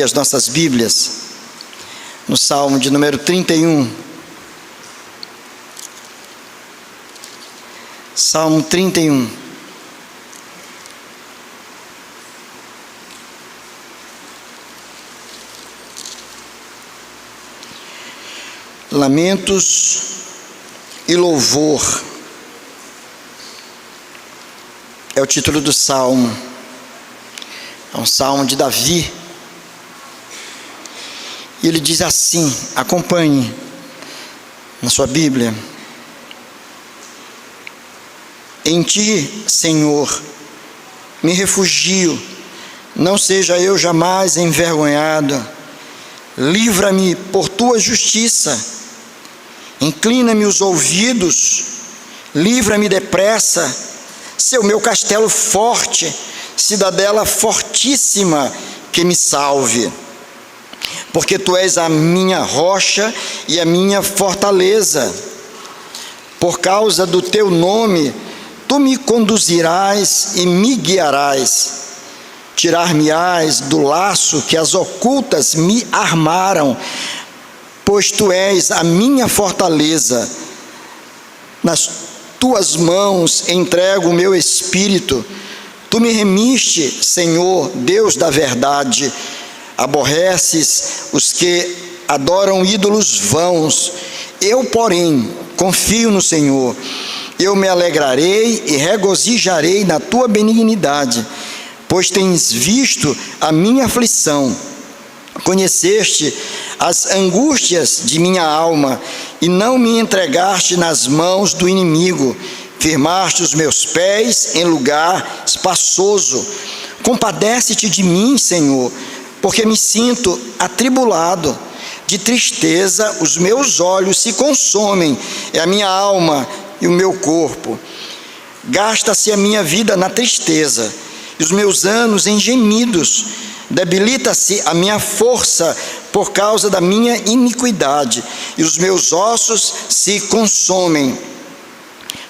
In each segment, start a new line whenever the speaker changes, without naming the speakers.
As nossas Bíblias no Salmo de número 31. Salmo 31. Lamentos e louvor é o título do salmo. É um salmo de Davi. E ele diz assim, acompanhe na sua Bíblia: em ti, Senhor, me refugio, não seja eu jamais envergonhado. Livra-me por tua justiça, inclina-me os ouvidos, livra-me depressa, seu meu castelo forte, cidadela fortíssima, que me salve. Porque tu és a minha rocha e a minha fortaleza. Por causa do teu nome, tu me conduzirás e me guiarás. Tirar-me-ás do laço que as ocultas me armaram, pois tu és a minha fortaleza. Nas tuas mãos entrego o meu espírito. Tu me remiste, Senhor, Deus da verdade. Aborreces os que adoram ídolos vãos. Eu, porém, confio no Senhor. Eu me alegrarei e regozijarei na tua benignidade, pois tens visto a minha aflição. Conheceste as angústias de minha alma e não me entregaste nas mãos do inimigo. Firmaste os meus pés em lugar espaçoso. Compadece-te de mim, Senhor, porque me sinto atribulado. De tristeza os meus olhos se consomem, é a minha alma e o meu corpo. Gasta-se a minha vida na tristeza, e os meus anos em gemidos. Debilita-se a minha força por causa da minha iniquidade, e os meus ossos se consomem.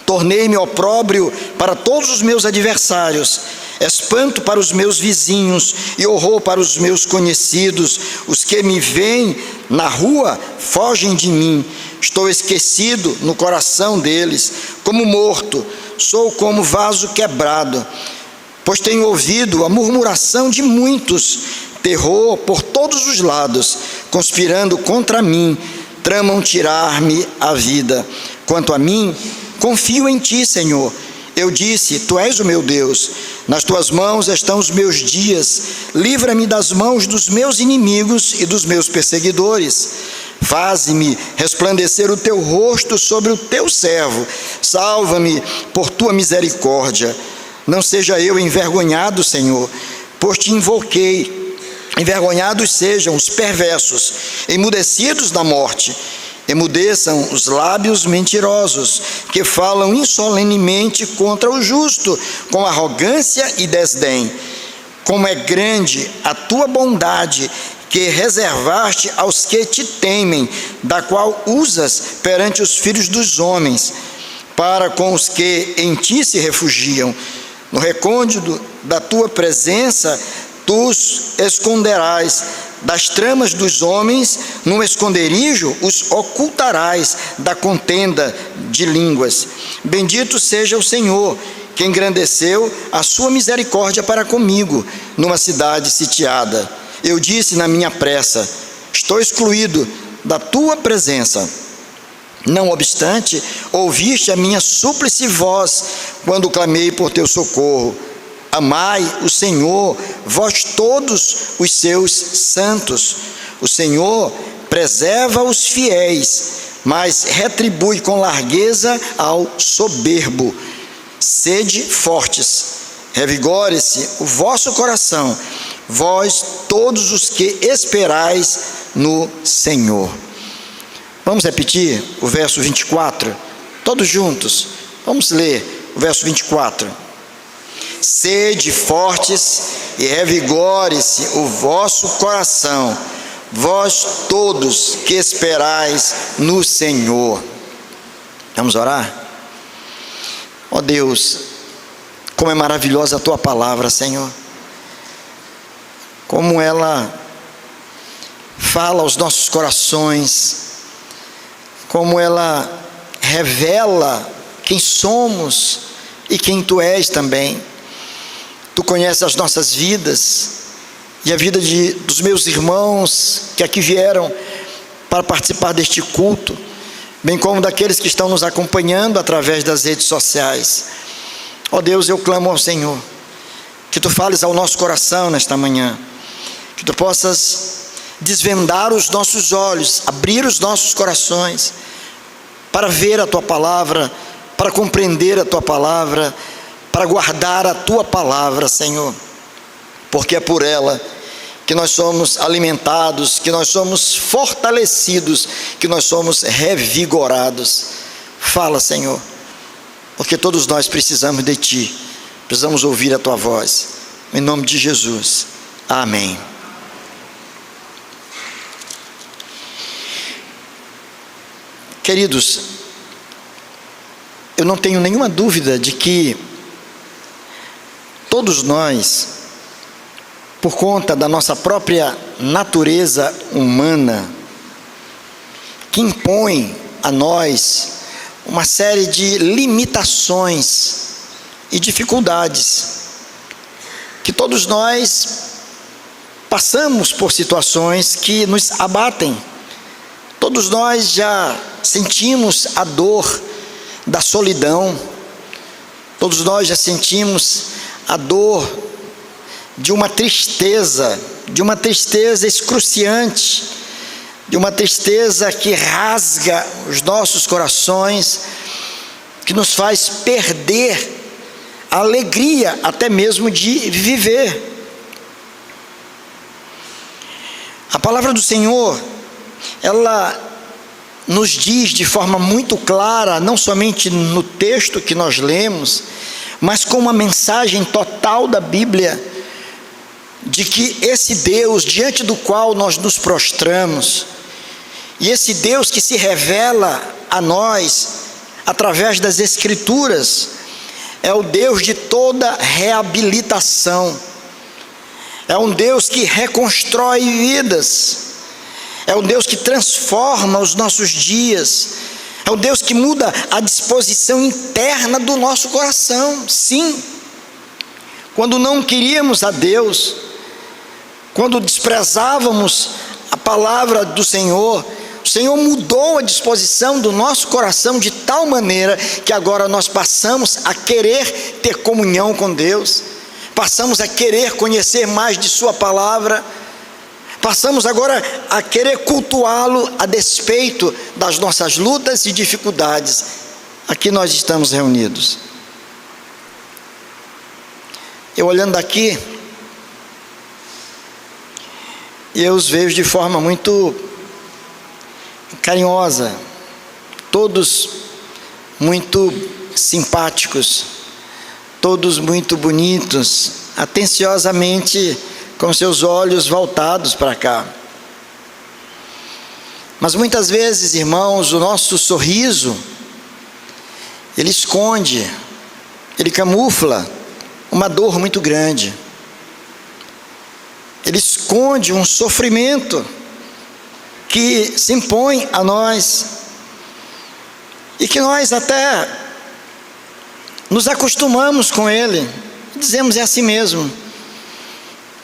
Tornei-me opróbrio para todos os meus adversários, espanto para os meus vizinhos e horror para os meus conhecidos. Os que me veem na rua fogem de mim. Estou esquecido no coração deles, como morto, sou como vaso quebrado. Pois tenho ouvido a murmuração de muitos, terror por todos os lados, conspirando contra mim, tramam tirar-me a vida. Quanto a mim, confio em ti, Senhor. Eu disse, tu és o meu Deus, nas tuas mãos estão os meus dias. Livra-me das mãos dos meus inimigos e dos meus perseguidores. Faze-me resplandecer o teu rosto sobre o teu servo. Salva-me por tua misericórdia. Não seja eu envergonhado, Senhor, pois te invoquei. Envergonhados sejam os perversos, emudecidos da morte. Emudeçam os lábios mentirosos, que falam insolenemente contra o justo, com arrogância e desdém. Como é grande a tua bondade, que reservaste aos que te temem, da qual usas perante os filhos dos homens, para com os que em ti se refugiam. No recôndito da tua presença, tu os esconderás. Das tramas dos homens, no esconderijo os ocultarás da contenda de línguas. Bendito seja o Senhor, que engrandeceu a sua misericórdia para comigo, numa cidade sitiada. Eu disse na minha pressa, estou excluído da tua presença. Não obstante, ouviste a minha súplice voz, quando clamei por teu socorro. Amai o Senhor, vós todos os seus santos. O Senhor preserva os fiéis, mas retribui com largueza ao soberbo. Sede fortes, revigore-se o vosso coração, vós todos os que esperais no Senhor. Vamos repetir o verso 24, todos juntos. Vamos ler o verso 24. Sede fortes e revigore-se o vosso coração, vós todos que esperais no Senhor. Vamos orar? Ó Deus, como é maravilhosa a tua palavra, Senhor. Como ela fala aos nossos corações, como ela revela quem somos e quem Tu és também. Tu conheces as nossas vidas e a vida dos meus irmãos que aqui vieram para participar deste culto, bem como daqueles que estão nos acompanhando através das redes sociais. Ó Deus, eu clamo ao Senhor, que Tu fales ao nosso coração nesta manhã, que Tu possas desvendar os nossos olhos, abrir os nossos corações, para ver a Tua palavra, para compreender a Tua palavra, para guardar a Tua palavra, Senhor, porque é por ela que nós somos alimentados, que nós somos fortalecidos, que nós somos revigorados. Fala, Senhor, porque todos nós precisamos de Ti, precisamos ouvir a Tua voz, em nome de Jesus, amém. Queridos, eu não tenho nenhuma dúvida de que todos nós, por conta da nossa própria natureza humana, que impõe a nós uma série de limitações e dificuldades, que todos nós passamos por situações que nos abatem. Todos nós já sentimos a dor da solidão, todos nós já sentimos a dor de uma tristeza excruciante, de uma tristeza que rasga os nossos corações, que nos faz perder a alegria até mesmo de viver. A palavra do Senhor, ela nos diz de forma muito clara, não somente no texto que nós lemos, mas com uma mensagem total da Bíblia, de que esse Deus diante do qual nós nos prostramos, e esse Deus que se revela a nós através das Escrituras, é o Deus de toda reabilitação, é um Deus que reconstrói vidas, é um Deus que transforma os nossos dias, é um Deus que muda a disposição interna do nosso coração. Sim, quando não queríamos a Deus, quando desprezávamos a palavra do Senhor, o Senhor mudou a disposição do nosso coração de tal maneira que agora nós passamos a querer ter comunhão com Deus, passamos a querer conhecer mais de Sua palavra, passamos agora a querer cultuá-lo a despeito das nossas lutas e dificuldades. Aqui nós estamos reunidos. Eu olhando daqui, eu os vejo de forma muito carinhosa, todos muito simpáticos, todos muito bonitos, atenciosamente com seus olhos voltados para cá. Mas muitas vezes, irmãos, o nosso sorriso, ele esconde, ele camufla uma dor muito grande, ele esconde um sofrimento que se impõe a nós, e que nós até nos acostumamos com ele, dizemos é assim mesmo.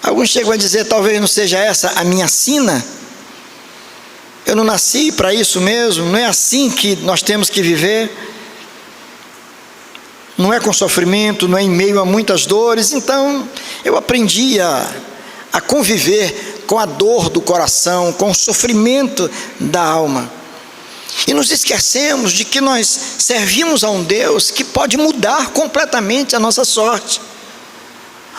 Alguns chegam a dizer, talvez não seja essa a minha sina, eu não nasci para isso mesmo, não é assim que nós temos que viver, não é com sofrimento, não é em meio a muitas dores. Então eu aprendi a conviver com a dor do coração, com o sofrimento da alma, e nos esquecemos de que nós servimos a um Deus que pode mudar completamente a nossa sorte,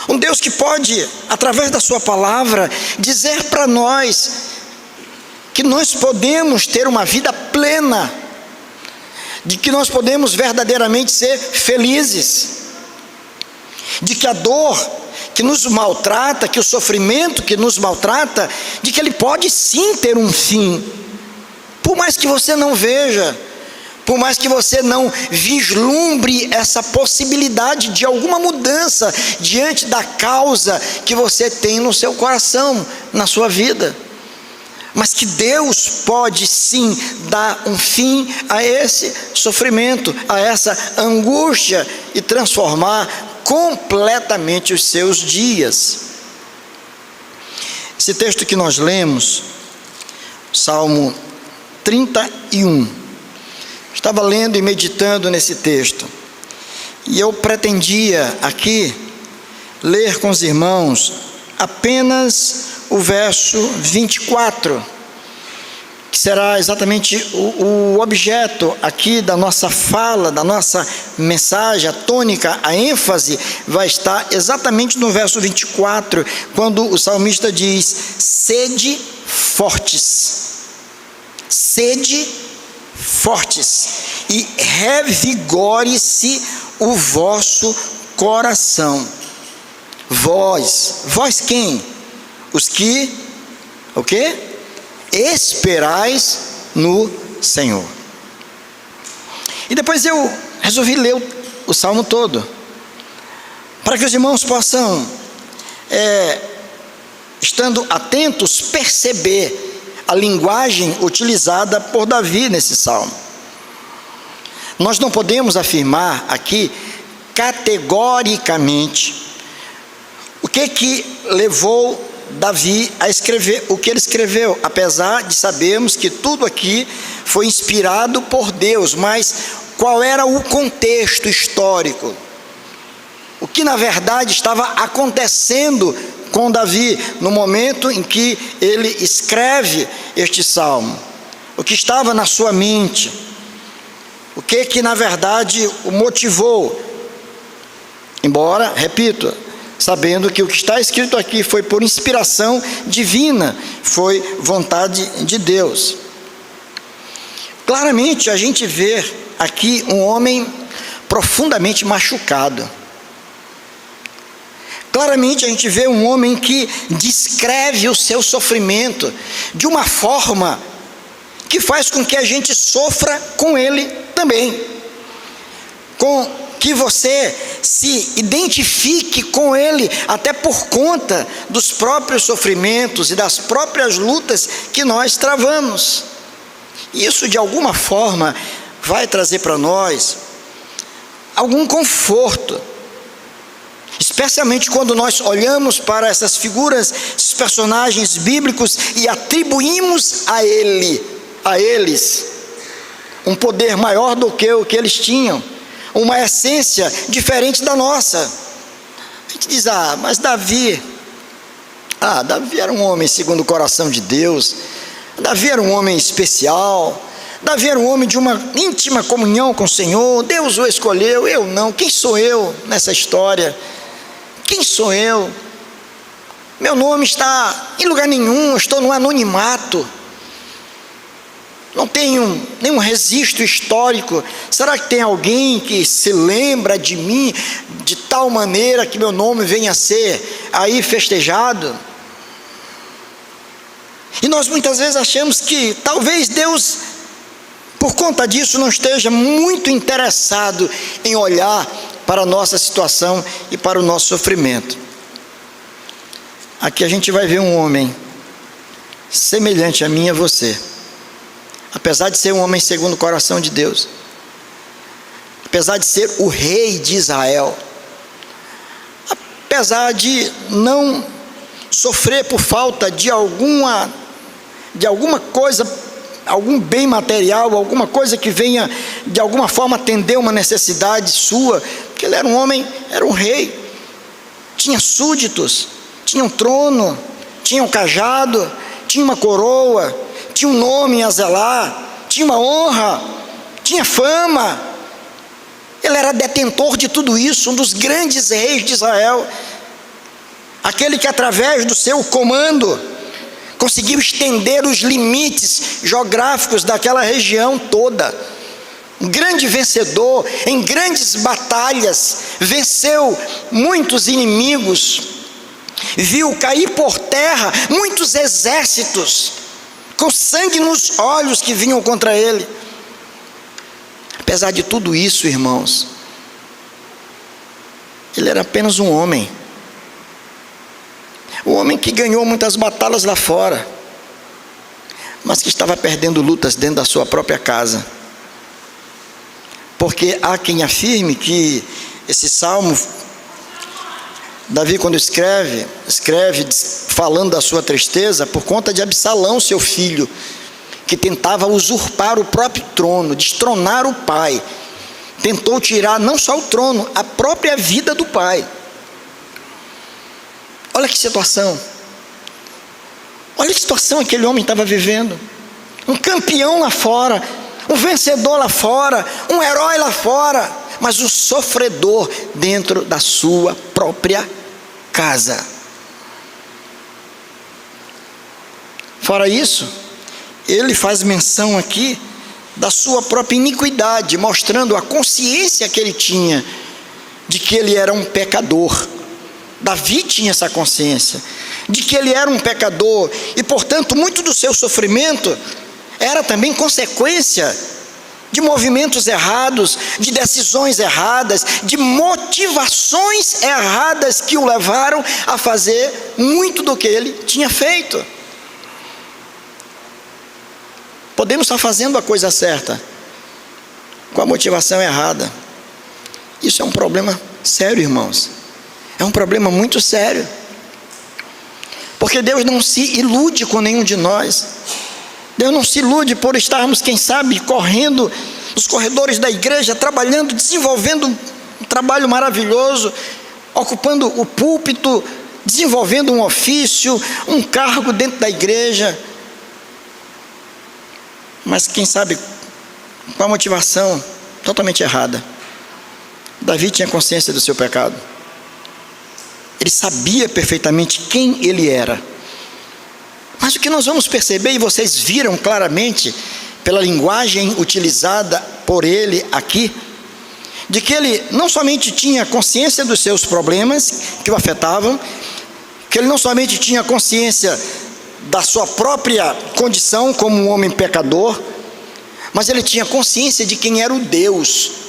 um Deus que pode, através da Sua palavra, dizer para nós que nós podemos ter uma vida plena, de que nós podemos verdadeiramente ser felizes, de que a dor que nos maltrata, que o sofrimento que nos maltrata, de que ele pode sim ter um fim, por mais que você não veja, por mais que você não vislumbre essa possibilidade de alguma mudança diante da causa que você tem no seu coração, na sua vida. mas que Deus pode sim dar um fim a esse sofrimento, a essa angústia, e transformar completamente os seus dias. Esse texto que nós lemos, Salmo 31, estava lendo e meditando nesse texto, e eu pretendia aqui ler com os irmãos apenas o verso 24, que será exatamente o objeto aqui da nossa fala, da nossa mensagem. A tônica, a ênfase vai estar exatamente no verso 24, quando o salmista diz: sede fortes, sede fortes, e revigore-se o vosso coração. Vós quem? Os que, o quê? Esperais no Senhor. E depois eu resolvi ler o salmo todo, para que os irmãos possam, estando atentos, perceber a linguagem utilizada por Davi nesse salmo. Nós não podemos afirmar aqui categoricamente o que levou Davi a escrever o que ele escreveu, apesar de sabermos que tudo aqui foi inspirado por Deus. Mas qual era o contexto histórico? O que na verdade estava acontecendo com Davi no momento em que ele escreve este salmo? O que estava na sua mente? O que na verdade o motivou? Embora, repito, sabendo que o que está escrito aqui foi por inspiração divina, foi vontade de Deus. Claramente a gente vê aqui um homem profundamente machucado. Claramente a gente vê um homem que descreve o seu sofrimento de uma forma que faz com que a gente sofra com ele também, com que você se identifique com ele, até por conta dos próprios sofrimentos e das próprias lutas que nós travamos. E isso de alguma forma vai trazer para nós algum conforto, especialmente quando nós olhamos para essas figuras, esses personagens bíblicos, e atribuímos a eles um poder maior do que o que eles tinham, uma essência diferente da nossa. A gente diz: mas Davi era um homem segundo o coração de Deus, Davi era um homem especial, Davi era um homem de uma íntima comunhão com o Senhor, Deus o escolheu, eu não. Quem sou eu nessa história? Quem sou eu? Meu nome está em lugar nenhum, estou no anonimato, não tenho nenhum registro histórico. Será que tem alguém que se lembra de mim de tal maneira que meu nome venha a ser aí festejado? E nós muitas vezes achamos que talvez Deus, por conta disso, não esteja muito interessado em olhar para a nossa situação e para o nosso sofrimento. Aqui a gente vai ver um homem semelhante a mim e a você. Apesar de ser um homem segundo o coração de Deus, apesar de ser o rei de Israel, apesar de não sofrer por falta de alguma coisa, algum bem material, alguma coisa que venha de alguma forma atender uma necessidade sua, porque ele era um homem, era um rei, tinha súditos, tinha um trono, tinha um cajado, tinha uma coroa, tinha um nome a zelar, tinha uma honra, tinha fama. Ele era detentor de tudo isso, um dos grandes reis de Israel, aquele que através do seu comando conseguiu estender os limites geográficos daquela região toda. Um grande vencedor em grandes batalhas, venceu muitos inimigos, viu cair por terra muitos exércitos, com sangue nos olhos que vinham contra ele. Apesar de tudo isso, irmãos, ele era apenas um homem que ganhou muitas batalhas lá fora, mas que estava perdendo lutas dentro da sua própria casa. Porque há quem afirme que esse salmo, Davi, quando escreve falando da sua tristeza por conta de Absalão, seu filho, que tentava usurpar o próprio trono, destronar o pai. Tentou tirar não só o trono, a própria vida do pai. Olha que situação. Olha que situação aquele homem estava vivendo. Um campeão lá fora, um vencedor lá fora, um herói lá fora, mas um sofredor dentro da sua própria casa. Fora isso, ele faz menção aqui da sua própria iniquidade, mostrando a consciência que ele tinha de que ele era um pecador. Davi tinha essa consciência de que ele era um pecador e, portanto, muito do seu sofrimento era também consequência de movimentos errados, de decisões erradas, de motivações erradas que o levaram a fazer muito do que ele tinha feito. Podemos estar fazendo a coisa certa com a motivação errada. Isso é um problema sério, irmãos. É um problema muito sério. Porque Deus não se ilude com nenhum de nós. Deus não se ilude por estarmos, quem sabe, correndo nos corredores da igreja, trabalhando, desenvolvendo um trabalho maravilhoso, ocupando o púlpito, desenvolvendo um ofício, um cargo dentro da igreja. Mas quem sabe com a motivação totalmente errada. Davi tinha consciência do seu pecado. Ele sabia perfeitamente quem ele era. Mas o que nós vamos perceber, e vocês viram claramente pela linguagem utilizada por ele aqui, de que ele não somente tinha consciência dos seus problemas que o afetavam, que ele não somente tinha consciência da sua própria condição como um homem pecador, mas ele tinha consciência de quem era o Deus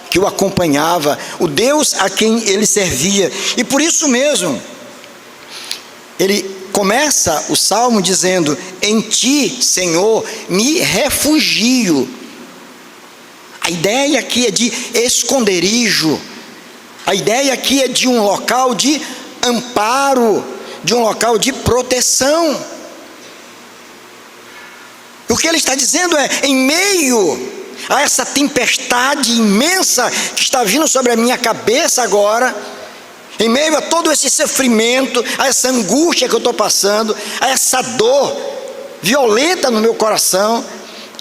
que o acompanhava, o Deus a quem ele servia. E por isso mesmo, ele começa o salmo dizendo: em ti, Senhor, me refugio. A ideia aqui é de esconderijo, a ideia aqui é de um local de amparo, de um local de proteção. O que ele está dizendo é: em meio a essa tempestade imensa que está vindo sobre a minha cabeça agora, em meio a todo esse sofrimento, a essa angústia que eu estou passando, a essa dor violenta no meu coração,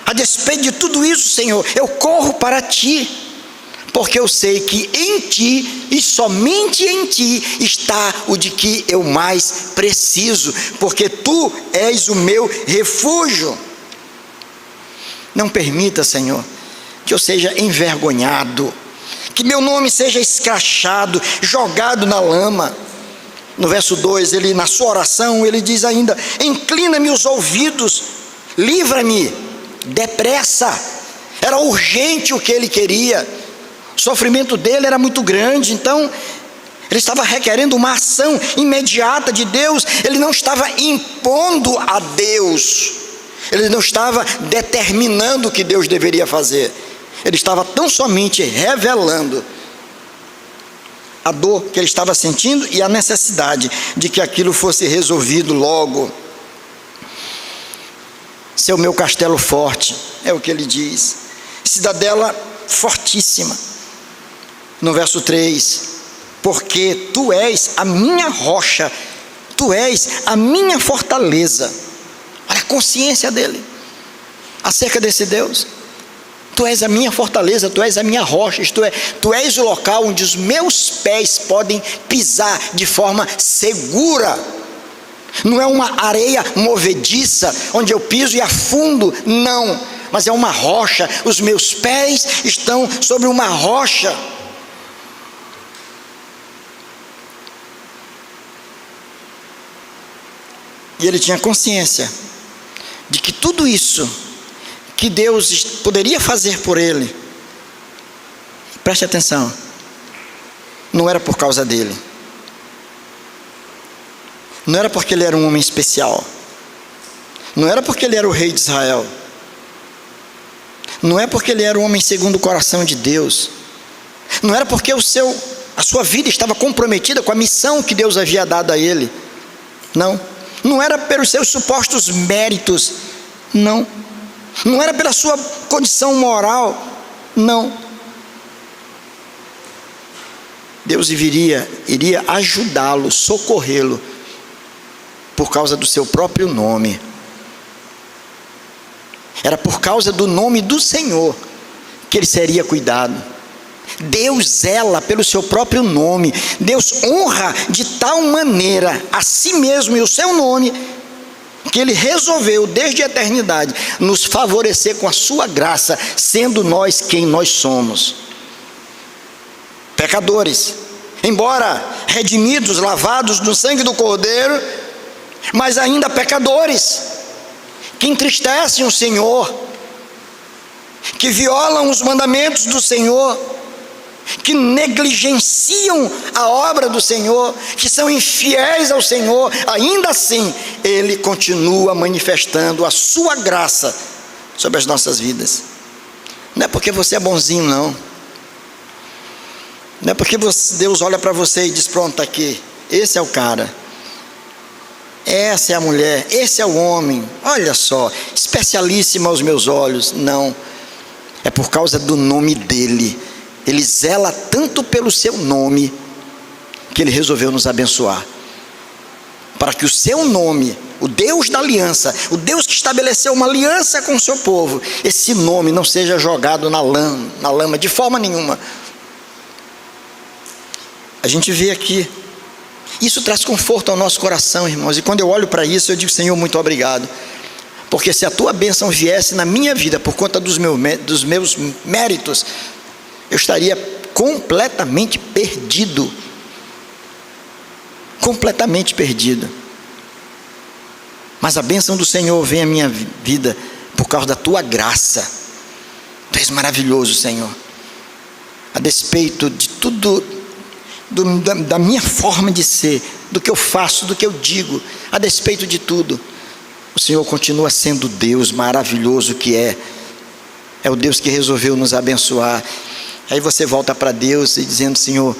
a despeito de tudo isso, Senhor, eu corro para ti, porque eu sei que em ti e somente em ti está o de que eu mais preciso, porque tu és o meu refúgio. Não permita, Senhor, que eu seja envergonhado, que meu nome seja escrachado, jogado na lama. No verso 2, ele, na sua oração, ele diz ainda: inclina-me os ouvidos, livra-me depressa. Era urgente o que ele queria, o sofrimento dele era muito grande, então ele estava requerendo uma ação imediata de Deus. Ele não estava impondo a Deus, ele não estava determinando o que Deus deveria fazer, ele estava tão somente revelando a dor que ele estava sentindo e a necessidade de que aquilo fosse resolvido logo. Seu meu castelo forte, é o que ele diz, cidadela fortíssima. No verso 3, porque tu és a minha rocha, tu és a minha fortaleza. Olha a consciência dele acerca desse Deus. Tu és a minha fortaleza, tu és a minha rocha, isto é, tu és o local onde os meus pés podem pisar de forma segura. Não é uma areia movediça onde eu piso e afundo, não, mas é uma rocha. Os meus pés estão sobre uma rocha. E ele tinha consciência de que tudo isso que Deus poderia fazer por ele, preste atenção, não era por causa dele, não era porque ele era um homem especial, Não era porque ele era o rei de Israel. Não é porque ele era o homem segundo o coração de Deus. Não era porque a sua vida estava comprometida com a missão que Deus havia dado a ele. Não. Não era pelos seus supostos méritos. Não. Não era pela sua condição moral. Não. Deus iria ajudá-lo, socorrê-lo, por causa do seu próprio nome. Era por causa do nome do Senhor que ele seria cuidado. Deus zela pelo seu próprio nome. Deus honra de tal maneira a si mesmo e o seu nome, que ele resolveu desde a eternidade nos favorecer com a sua graça, sendo nós quem nós somos. Pecadores, embora redimidos, lavados no sangue do Cordeiro, mas ainda pecadores, que entristecem o Senhor, que violam os mandamentos do Senhor, que negligenciam a obra do Senhor, que são infiéis ao Senhor. Ainda assim, Ele continua manifestando a sua graça sobre as nossas vidas. Não é porque você é bonzinho, não. Não é porque Deus olha para você e diz: pronto, está aqui, esse é o cara, essa é a mulher, esse é o homem, olha só, especialíssimo aos meus olhos. Não, é por causa do nome dele. Ele zela tanto pelo seu nome, que ele resolveu nos abençoar, para que o seu nome, o Deus da aliança, o Deus que estabeleceu uma aliança com o seu povo, esse nome não seja jogado na lama de forma nenhuma. A gente vê aqui, isso traz conforto ao nosso coração, irmãos, e quando eu olho para isso, eu digo: Senhor, muito obrigado, porque se a tua bênção viesse na minha vida por conta dos meus méritos, eu estaria completamente perdido, mas a bênção do Senhor vem à minha vida por causa da tua graça. Tu és maravilhoso, Senhor, a despeito de tudo, da minha forma de ser, do que eu faço, do que eu digo, a despeito de tudo, o Senhor continua sendo Deus maravilhoso que é o Deus que resolveu nos abençoar. Aí você volta para Deus e dizendo: Senhor,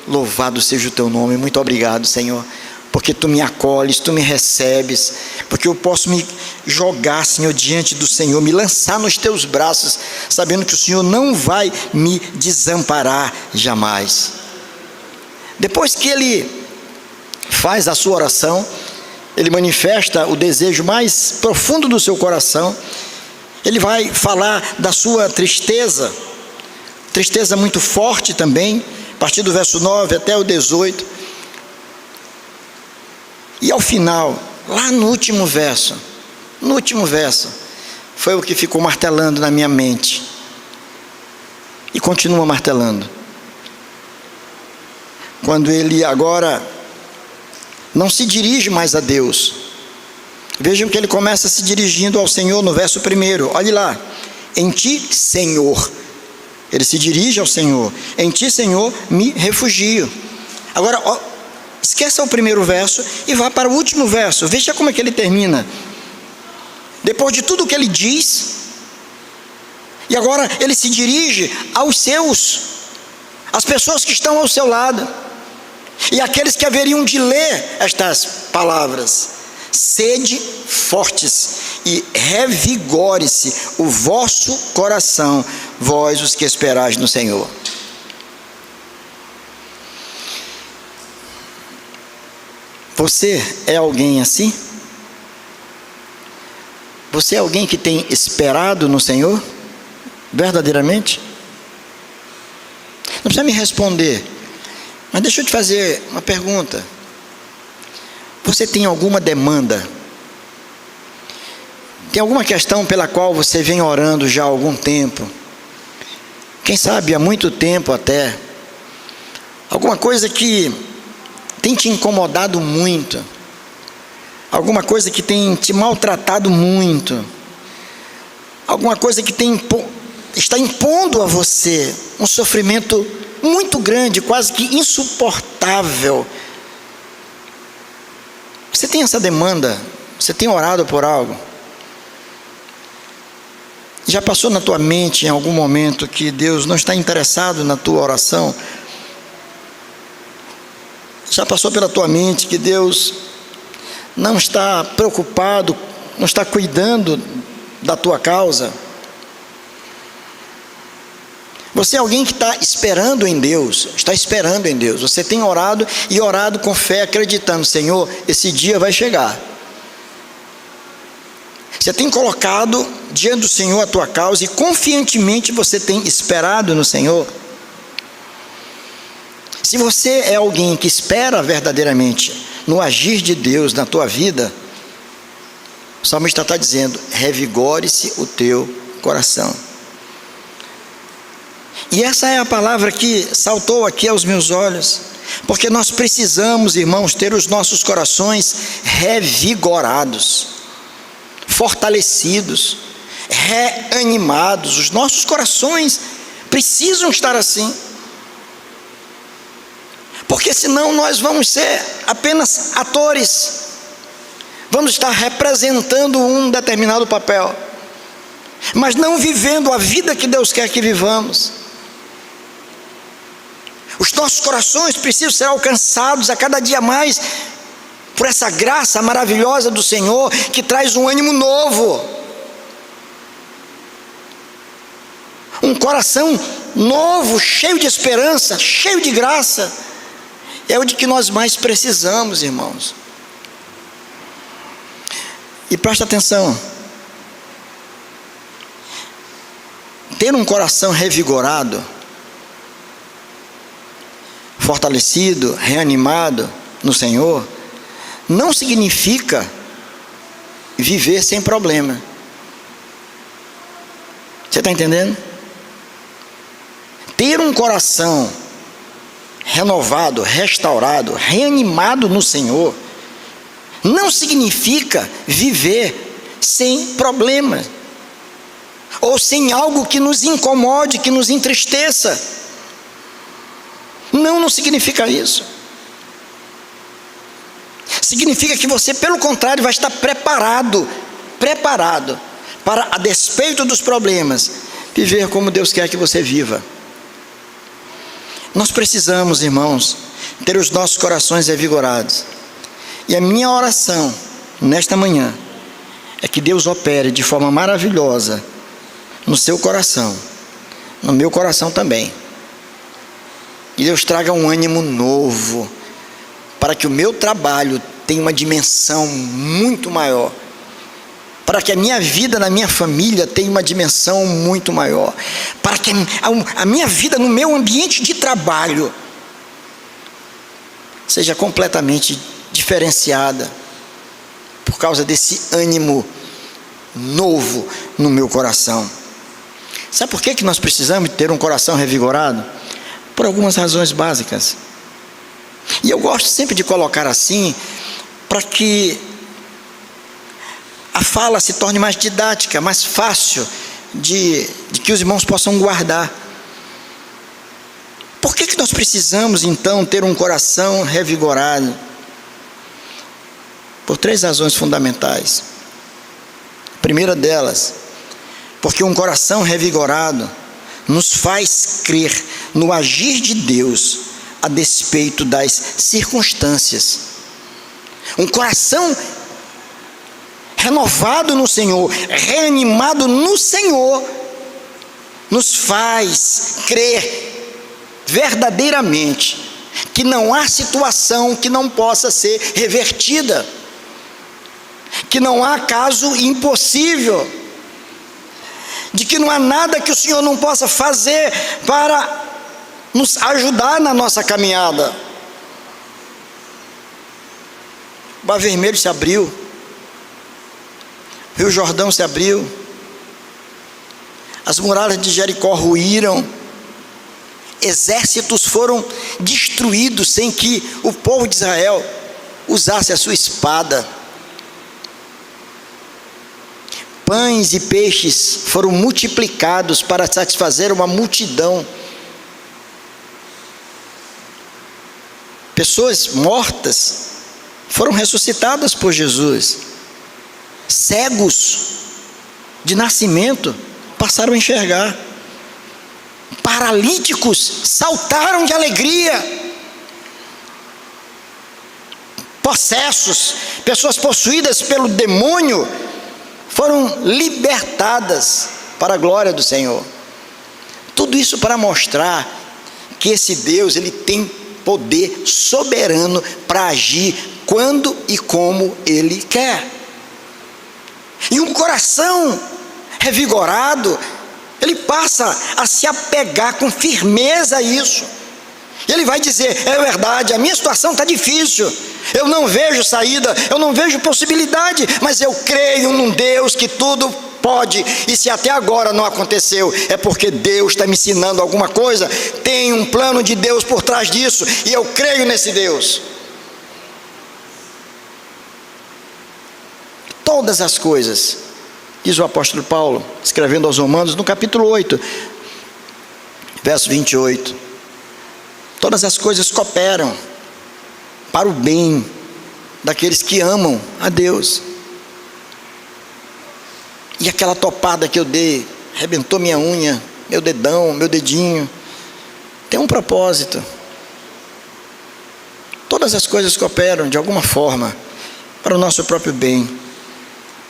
louvado seja o teu nome, muito obrigado, Senhor, porque tu me acolhes, tu me recebes, porque eu posso me jogar, Senhor, diante do Senhor, me lançar nos teus braços, sabendo que o Senhor não vai me desamparar jamais. Depois que ele faz a sua oração, ele manifesta o desejo mais profundo do seu coração. Ele vai falar da sua tristeza muito forte também, a partir do verso 9 até o 18. E ao final, lá no último verso, foi o que ficou martelando na minha mente, e continua martelando. Quando ele agora não se dirige mais a Deus, vejam que ele começa se dirigindo ao Senhor no verso 1, olhe lá: em ti, Senhor. Ele se dirige ao Senhor: em ti, Senhor, me refugio. Agora, esqueça o primeiro verso e vá para o último verso, veja como é que ele termina. Depois de tudo o que ele diz, e agora ele se dirige às pessoas que estão ao seu lado, e aqueles que haveriam de ler estas palavras: sede fortes e revigore-se o vosso coração, vós os que esperais no Senhor. Você é alguém assim? Você é alguém que tem esperado no Senhor? Verdadeiramente? Não precisa me responder, mas deixa eu te fazer uma pergunta. Você tem alguma demanda? Tem alguma questão pela qual você vem orando já há algum tempo? Quem sabe há muito tempo até. Alguma coisa que tem te incomodado muito? Alguma coisa que tem te maltratado muito? Alguma coisa que está impondo a você um sofrimento muito grande, quase que insuportável? Você tem essa demanda? Você tem orado por algo? Já passou na tua mente em algum momento que Deus não está interessado na tua oração? Já passou pela tua mente que Deus não está preocupado, não está cuidando da tua causa? Você é alguém que está esperando em Deus, está esperando em Deus. Você tem orado e orado com fé, acreditando: Senhor, esse dia vai chegar. Você tem colocado diante do Senhor a tua causa e confiantemente você tem esperado no Senhor. Se você é alguém que espera verdadeiramente no agir de Deus na tua vida, o salmista está dizendo: revigore-se o teu coração. E essa é a palavra que saltou aqui aos meus olhos, porque nós precisamos, irmãos, ter os nossos corações revigorados, fortalecidos, reanimados. Os nossos corações precisam estar assim, porque senão nós vamos ser apenas atores, vamos estar representando um determinado papel, mas não vivendo a vida que Deus quer que vivamos. Os nossos corações precisam ser alcançados a cada dia mais por essa graça maravilhosa do Senhor, que traz um ânimo novo, um coração novo, cheio de esperança, cheio de graça. É o de que nós mais precisamos, irmãos. E presta atenção: ter um coração revigorado, fortalecido, reanimado no Senhor, não significa viver sem problema. Você está entendendo? Ter um coração renovado, restaurado, reanimado no Senhor, não significa viver sem problema, ou sem algo que nos incomode, que nos entristeça. Não significa isso. Significa que você, pelo contrário, vai estar preparado para, a despeito dos problemas, viver como Deus quer que você viva. Nós precisamos, irmãos, ter os nossos corações revigorados. E a minha oração nesta manhã é que Deus opere de forma maravilhosa no seu coração, no meu coração também. E Deus traga um ânimo novo, para que o meu trabalho tenha uma dimensão muito maior, para que a minha vida na minha família tenha uma dimensão muito maior, para que a minha vida no meu ambiente de trabalho seja completamente diferenciada, por causa desse ânimo novo no meu coração. Sabe por que nós precisamos ter um coração revigorado? Por algumas razões básicas. E eu gosto sempre de colocar assim, para que a fala se torne mais didática, mais fácil de que os irmãos possam guardar. Por que nós precisamos então ter um coração revigorado? Por 3 razões fundamentais. A primeira delas, porque um coração revigorado nos faz crer no agir de Deus a despeito das circunstâncias. Um coração renovado no Senhor, reanimado no Senhor, nos faz crer verdadeiramente que não há situação que não possa ser revertida, que não há caso impossível, de que não há nada que o Senhor não possa fazer para nos ajudar na nossa caminhada. O Mar Vermelho se abriu, o Rio Jordão se abriu, as muralhas de Jericó ruíram, exércitos foram destruídos sem que o povo de Israel usasse a sua espada. Pães e peixes foram multiplicados para satisfazer uma multidão. Pessoas mortas foram ressuscitadas por Jesus. Cegos de nascimento passaram a enxergar. Paralíticos saltaram de alegria. Possessos, pessoas possuídas pelo demônio, foram libertadas para a glória do Senhor. Tudo isso para mostrar que esse Deus, ele tem poder soberano para agir quando e como ele quer. E um coração revigorado, ele passa a se apegar com firmeza a isso. Ele vai dizer: é verdade, a minha situação está difícil, eu não vejo saída, eu não vejo possibilidade, mas eu creio num Deus que tudo pode, e se até agora não aconteceu, é porque Deus está me ensinando alguma coisa, tem um plano de Deus por trás disso, e eu creio nesse Deus. Todas as coisas, diz o apóstolo Paulo, escrevendo aos Romanos, no capítulo 8, verso 28, todas as coisas cooperam para o bem daqueles que amam a Deus. E aquela topada que eu dei, arrebentou minha unha, meu dedão, meu dedinho, tem um propósito. Todas as coisas cooperam de alguma forma para o nosso próprio bem.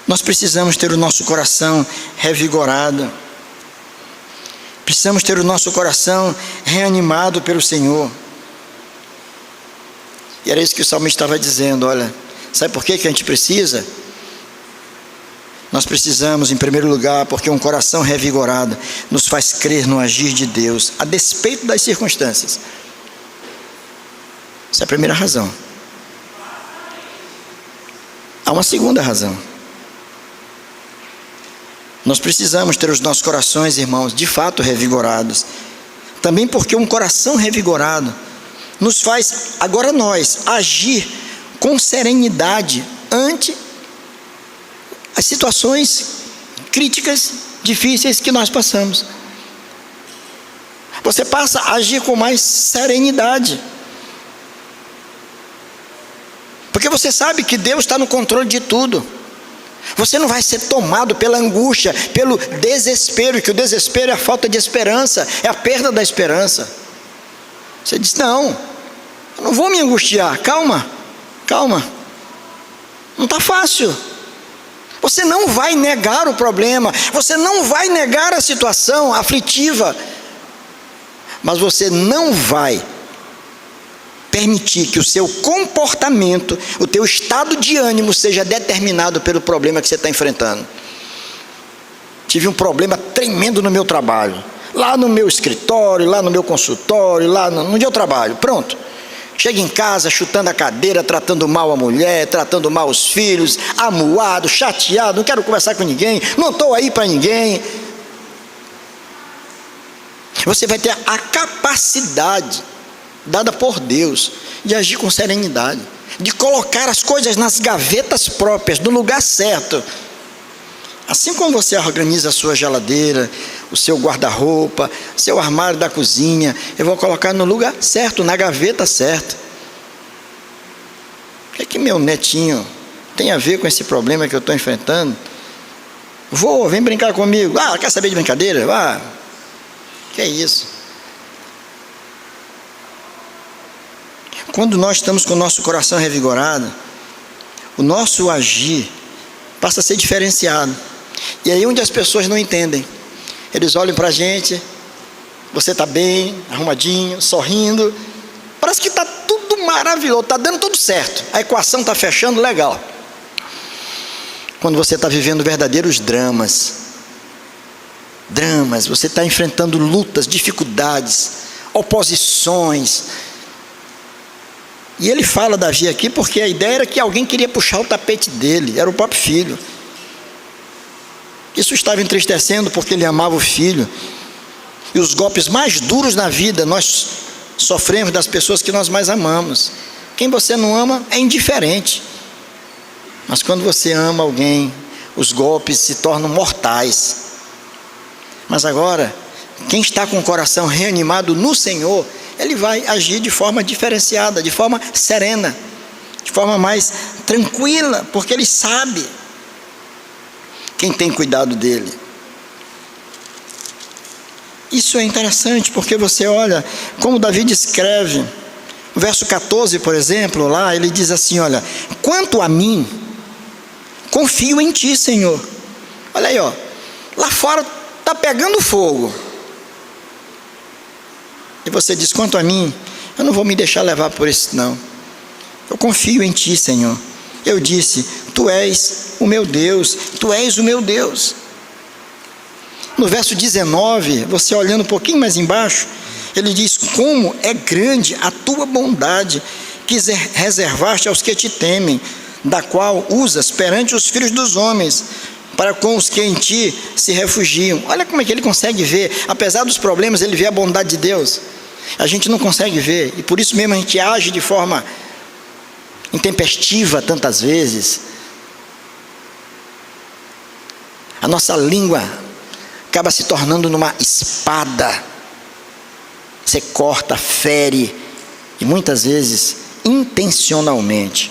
Nós precisamos ter o nosso coração revigorado. Precisamos ter o nosso coração reanimado pelo Senhor. E era isso que o salmista estava dizendo. Olha, sabe por que a gente precisa? Nós precisamos, em primeiro lugar, porque um coração revigorado nos faz crer no agir de Deus, a despeito das circunstâncias. Essa é a primeira razão. Há uma segunda razão. Nós precisamos ter os nossos corações, irmãos, de fato revigorados. Também porque um coração revigorado nos faz, agora nós, agir com serenidade ante as situações críticas, difíceis que nós passamos. Você passa a agir com mais serenidade. Porque você sabe que Deus está no controle de tudo. Você não vai ser tomado pela angústia, pelo desespero, que o desespero é a falta de esperança, é a perda da esperança. Você diz: não, eu não vou me angustiar, calma, não está fácil. Você não vai negar o problema, você não vai negar a situação aflitiva, mas você não vai permitir que o seu comportamento, o teu estado de ânimo seja determinado pelo problema que você está enfrentando. Tive um problema tremendo no meu trabalho, lá no meu escritório, lá no meu consultório, lá onde eu trabalho, pronto. Chega em casa chutando a cadeira, tratando mal a mulher, tratando mal os filhos, amuado, chateado, não quero conversar com ninguém, não estou aí para ninguém. Você vai ter a capacidade dada por Deus de agir com serenidade, de colocar as coisas nas gavetas próprias, no lugar certo. Assim como você organiza a sua geladeira, o seu guarda-roupa, seu armário da cozinha, eu vou colocar no lugar certo, na gaveta certa. O que meu netinho tem a ver com esse problema que eu estou enfrentando? Vem brincar comigo. Quer saber de brincadeira? Que é isso? Quando nós estamos com o nosso coração revigorado, o nosso agir passa a ser diferenciado. E aí onde as pessoas não entendem, eles olham para a gente, você está bem, arrumadinho, sorrindo, parece que está tudo maravilhoso, está dando tudo certo, a equação está fechando legal. Quando você está vivendo verdadeiros dramas, você está enfrentando lutas, dificuldades, oposições. E ele fala Davi aqui porque a ideia era que alguém queria puxar o tapete dele, era o próprio filho. Isso estava entristecendo porque ele amava o filho. E os golpes mais duros na vida nós sofremos das pessoas que nós mais amamos. Quem você não ama é indiferente. Mas quando você ama alguém, os golpes se tornam mortais. Mas agora, quem está com o coração reanimado no Senhor, ele vai agir de forma diferenciada, de forma serena, de forma mais tranquila, porque ele sabe quem tem cuidado dele. Isso é interessante, porque você olha como Davi descreve. O verso 14, por exemplo, lá ele diz assim, olha: quanto a mim, confio em ti, Senhor. Olha aí, ó, lá fora está pegando fogo. E você diz: quanto a mim, eu não vou me deixar levar por isso não. Eu confio em ti, Senhor. Eu disse: tu és o meu Deus, tu és o meu Deus. No verso 19, você olhando um pouquinho mais embaixo, ele diz: como é grande a tua bondade que reservaste aos que te temem, da qual usas perante os filhos dos homens, para com os que em ti se refugiam. Olha como é que ele consegue ver, apesar dos problemas, ele vê a bondade de Deus. A gente não consegue ver, e por isso mesmo a gente age de forma intempestiva tantas vezes. A nossa língua acaba se tornando numa espada. Você corta, fere, e muitas vezes intencionalmente.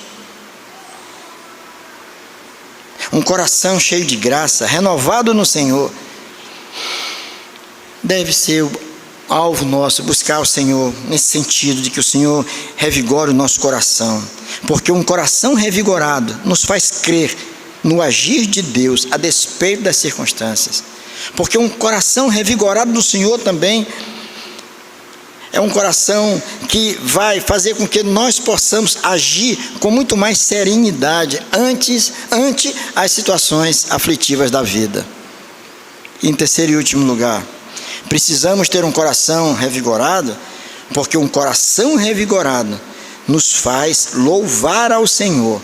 Um coração cheio de graça, renovado no Senhor, deve ser o alvo nosso, buscar o Senhor, nesse sentido de que o Senhor revigore o nosso coração, porque um coração revigorado nos faz crer no agir de Deus, a despeito das circunstâncias, porque um coração revigorado no Senhor também é um coração que vai fazer com que nós possamos agir com muito mais serenidade ante as situações aflitivas da vida. E em terceiro e último lugar, precisamos ter um coração revigorado, porque um coração revigorado nos faz louvar ao Senhor,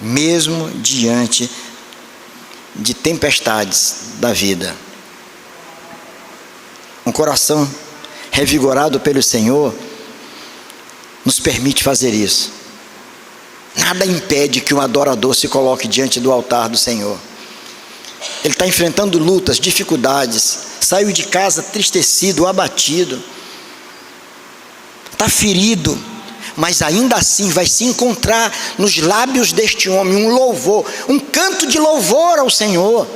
mesmo diante de tempestades da vida. Um coração revigorado pelo Senhor nos permite fazer isso. Nada impede que um adorador se coloque diante do altar do Senhor. Ele está enfrentando lutas, dificuldades, saiu de casa tristecido, abatido, está ferido, mas ainda assim vai se encontrar nos lábios deste homem um louvor, um canto de louvor ao Senhor,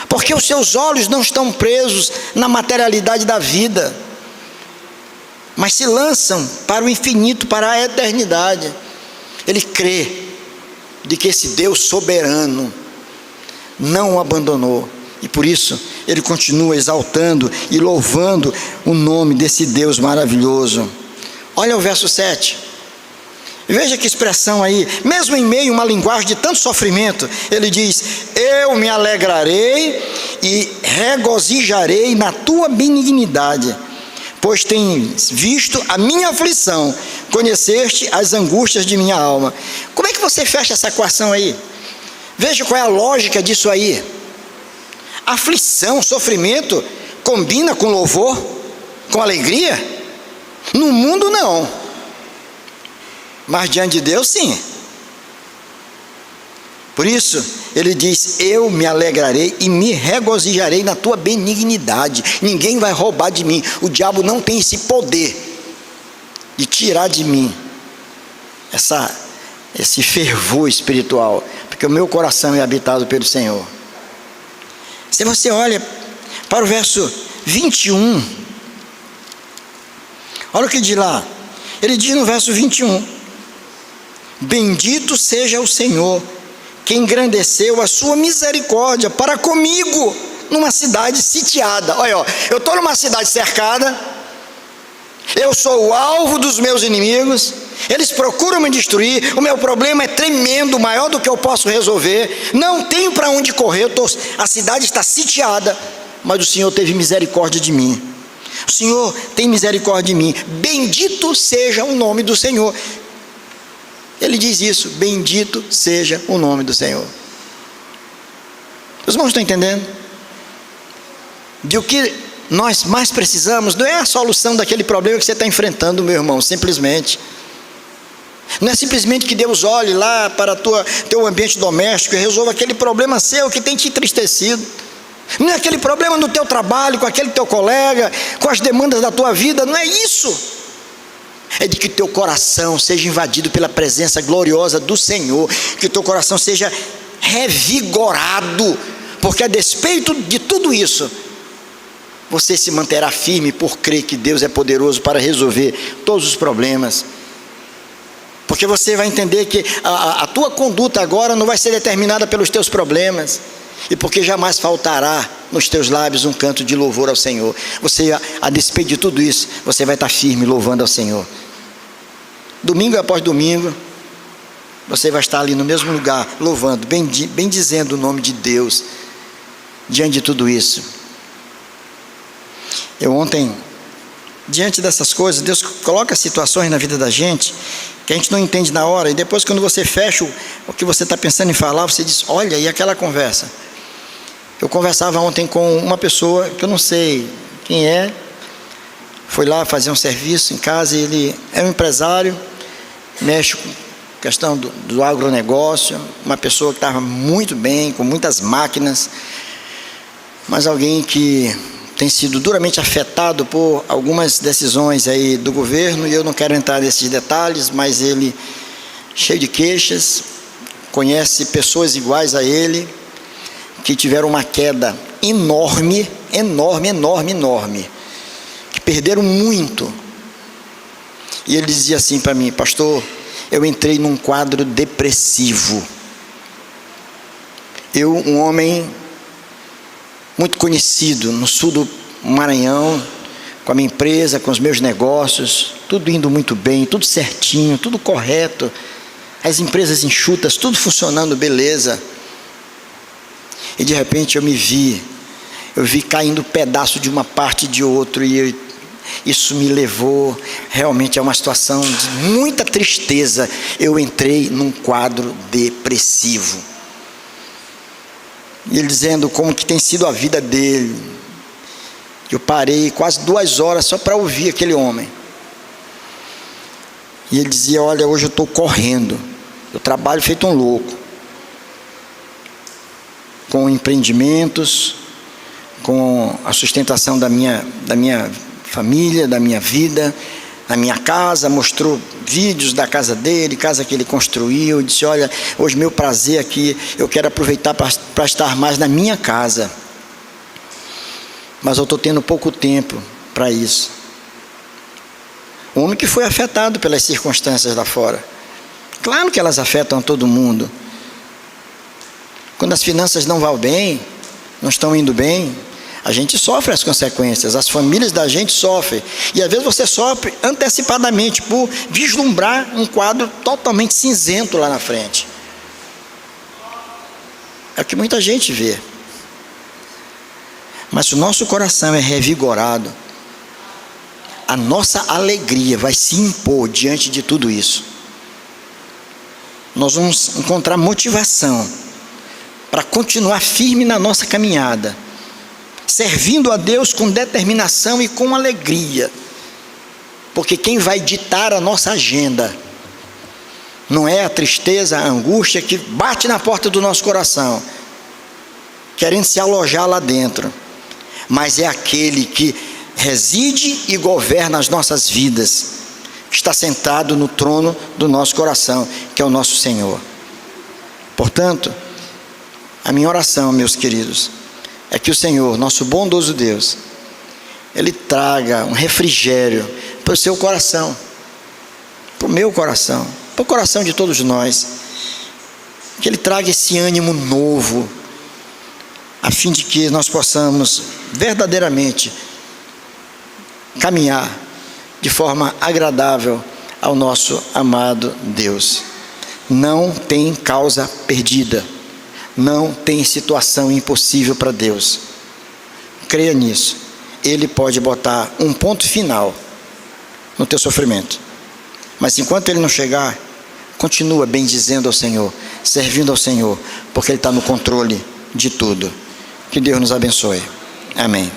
porque os seus olhos não estão presos na materialidade da vida, mas se lançam para o infinito, para a eternidade. Ele crê de que esse Deus soberano não o abandonou, e por isso ele continua exaltando e louvando o nome desse Deus maravilhoso. Olha o verso 7, veja que expressão aí, mesmo em meio a uma linguagem de tanto sofrimento, ele diz: eu me alegrarei e regozijarei na tua benignidade, pois tens visto a minha aflição, conheceste as angústias de minha alma. Como é que você fecha essa equação aí? Veja qual é a lógica disso aí. Aflição, sofrimento, combina com louvor, com alegria? No mundo não, mas diante de Deus sim. Por isso ele diz: eu me alegrarei e me regozijarei na tua benignidade. Ninguém vai roubar de mim, o diabo não tem esse poder de tirar de mim esse fervor espiritual, porque o meu coração é habitado pelo Senhor. Se você olha para o verso 21, olha o que diz lá. Ele diz no verso 21: bendito seja o Senhor, que engrandeceu a sua misericórdia para comigo numa cidade sitiada. Olha, eu estou numa cidade cercada, eu sou o alvo dos meus inimigos, eles procuram me destruir, o meu problema é tremendo, maior do que eu posso resolver, não tenho para onde correr, a cidade está sitiada, mas o Senhor teve misericórdia de mim. O Senhor tem misericórdia de mim, bendito seja o nome do Senhor. Ele diz isso: bendito seja o nome do Senhor. Os irmãos estão entendendo? De o que nós mais precisamos não é a solução daquele problema que você está enfrentando, meu irmão, simplesmente. Não é simplesmente que Deus olhe lá para teu ambiente doméstico e resolva aquele problema seu que tem te entristecido. Não é aquele problema no teu trabalho, com aquele teu colega, com as demandas da tua vida, não é isso. É de que teu coração seja invadido pela presença gloriosa do Senhor, que teu coração seja revigorado, porque a despeito de tudo isso, você se manterá firme por crer que Deus é poderoso para resolver todos os problemas. Porque você vai entender que a tua conduta agora não vai ser determinada pelos teus problemas. E porque jamais faltará nos teus lábios um canto de louvor ao Senhor. Você, a despeito de tudo isso, você vai estar firme louvando ao Senhor. Domingo após domingo, você vai estar ali no mesmo lugar, louvando, bendizendo o nome de Deus, diante de tudo isso. Eu ontem, diante dessas coisas, Deus coloca situações na vida da gente, que a gente não entende na hora, e depois quando você fecha o que você está pensando em falar, você diz, olha, e aquela conversa? Eu conversava ontem com uma pessoa, que eu não sei quem é, foi lá fazer um serviço em casa, e ele é um empresário, mexe com questão do agronegócio, uma pessoa que estava muito bem, com muitas máquinas, mas alguém que tem sido duramente afetado por algumas decisões aí do governo, e eu não quero entrar nesses detalhes, mas ele, cheio de queixas, conhece pessoas iguais a ele, que tiveram uma queda enorme, que perderam muito. E ele dizia assim para mim, pastor, eu entrei num quadro depressivo. Eu, um homem muito conhecido no sul do Maranhão, com a minha empresa, com os meus negócios, tudo indo muito bem, tudo certinho, tudo correto, as empresas enxutas, tudo funcionando, beleza. E de repente eu vi caindo pedaço de uma parte de outro, e isso me levou realmente a uma situação de muita tristeza. Eu entrei num quadro depressivo. E ele dizendo como que tem sido a vida dele. Eu parei quase 2 horas só para ouvir aquele homem. E ele dizia, olha, hoje eu estou correndo, eu trabalho feito um louco, com empreendimentos, com a sustentação da minha família, da minha vida, na minha casa. Mostrou vídeos da casa dele, casa que ele construiu. Disse, olha, hoje meu prazer aqui, eu quero aproveitar para estar mais na minha casa, mas eu estou tendo pouco tempo para isso. O homem que foi afetado pelas circunstâncias lá fora, claro que elas afetam todo mundo. Quando as finanças não vão bem, não estão indo bem, a gente sofre as consequências, as famílias da gente sofrem, e às vezes você sofre antecipadamente por vislumbrar um quadro totalmente cinzento lá na frente. É o que muita gente vê. Mas se o nosso coração é revigorado, a nossa alegria vai se impor diante de tudo isso. Nós vamos encontrar motivação para continuar firme na nossa caminhada, servindo a Deus com determinação e com alegria, porque quem vai ditar a nossa agenda não é a tristeza, a angústia que bate na porta do nosso coração, querendo se alojar lá dentro, mas é aquele que reside e governa as nossas vidas, que está sentado no trono do nosso coração, que é o nosso Senhor. Portanto, a minha oração, meus queridos, é que o Senhor, nosso bondoso Deus, Ele traga um refrigério para o seu coração, para o meu coração, para o coração de todos nós, que Ele traga esse ânimo novo, a fim de que nós possamos verdadeiramente caminhar de forma agradável ao nosso amado Deus. Não tem causa perdida, não tem situação impossível para Deus. Creia nisso. Ele pode botar um ponto final no teu sofrimento, mas enquanto Ele não chegar, continua bendizendo ao Senhor, servindo ao Senhor, porque Ele está no controle de tudo. Que Deus nos abençoe. Amém.